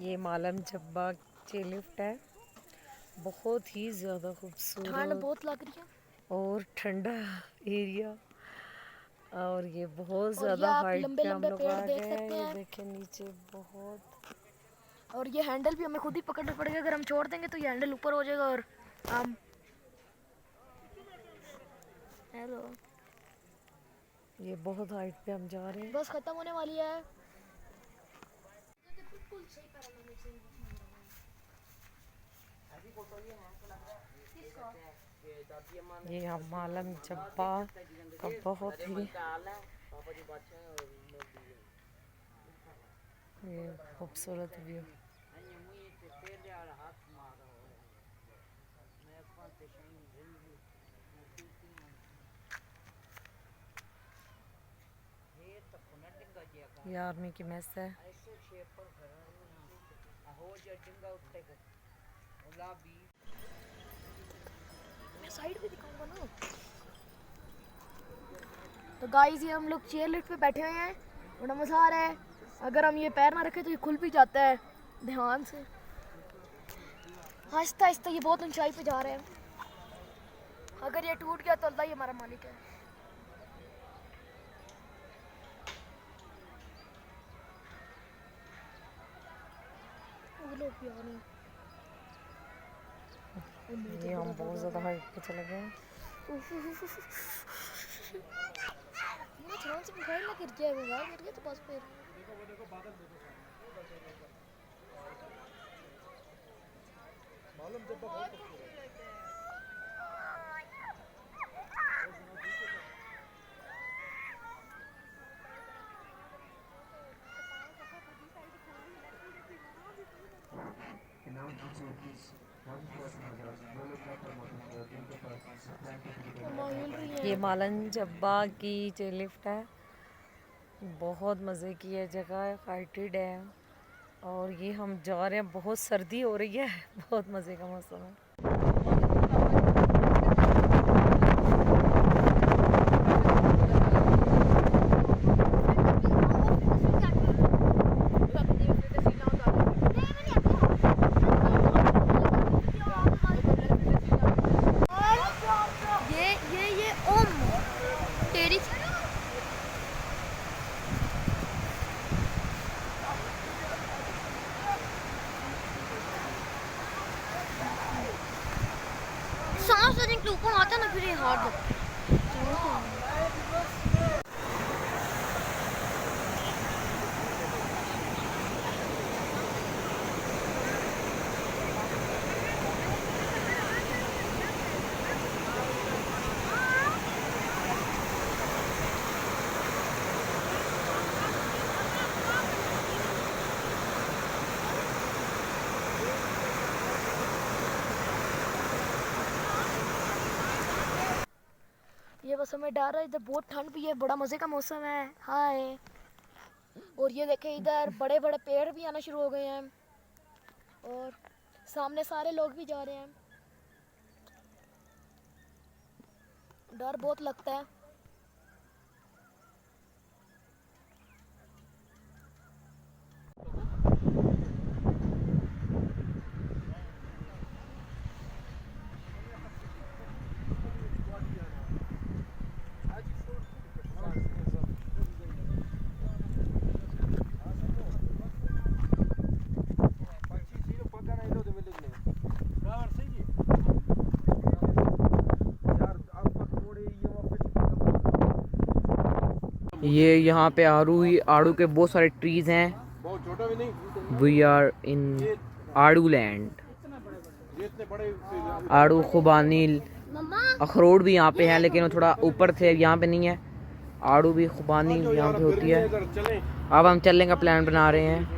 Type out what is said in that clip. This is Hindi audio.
ये मालम जब्बा लिफ्ट है, बहुत ही ज़्यादा खूबसूरत बहुत लग रही है और ठंडा एरिया। और ये बहुत और ज़्यादा हाइट लंबे पे हम लंबे लोग पेड़ आ देख गए सकते हैं। ये हैं। देखें नीचे बहुत। और ये हैंडल भी हमें खुद ही पकड़ना पड़ेगा, अगर हम छोड़ देंगे तो ये हैंडल ऊपर हो जाएगा और हम हेलो ये बहुत हाइट पे हम जा रहे हैं। बस खत्म होने वाली है। ये हम मालम जब्बा का बहुत ही ये खूबसूरत व्यू। ये आर्मी की मेस है। मैं साइड भी दिखाऊंगा ना। तो गाइस ये हम लोग चेयर लिफ्ट पे बैठे हुए हैं, बड़ा मज़ा आ रहा है। अगर हम ये पैर ना रखें तो ये खुल भी जाता है। ध्यान से आहिस्ता आहिस्ता ये बहुत ऊंचाई पे जा रहे हैं। अगर ये टूट गया तो अल्लाह ही हमारा मालिक है। वो लोग भी आ रहे हैं। ये हम बहुत ज़्यादा हाइट पे चले गए हैं। ध्यान से मोबाइल ना गिर जाए, मोबाइल गिर गया तो बस फिर ये मालन जब्बा की चेयर लिफ्ट है, बहुत मज़े की है जगह, हाइटेड है। और ये हम जा रहे हैं, बहुत सर्दी हो रही है, बहुत मज़े का मौसम है। ये ओम तेरी सांस लेने के ऊपर आता ना, फिर ये हार्ड लगता है। ये बस हमें डर है, इधर बहुत ठंड भी है, बड़ा मज़े का मौसम है। हाय और ये देखें इधर बड़े बड़े पेड़ भी आना शुरू हो गए हैं और सामने सारे लोग भी जा रहे हैं। डर बहुत लगता है। ये यहाँ पे आड़ू के बहुत सारे ट्रीज हैं। वी आर इन आड़ू लैंड। आड़ू खुबानी अखरोट भी यहाँ पे है, लेकिन वो थोड़ा ऊपर थे, यहाँ पे नहीं है। आड़ू भी खुबानी यहाँ पे होती है। अब हम चलने का प्लान बना रहे हैं।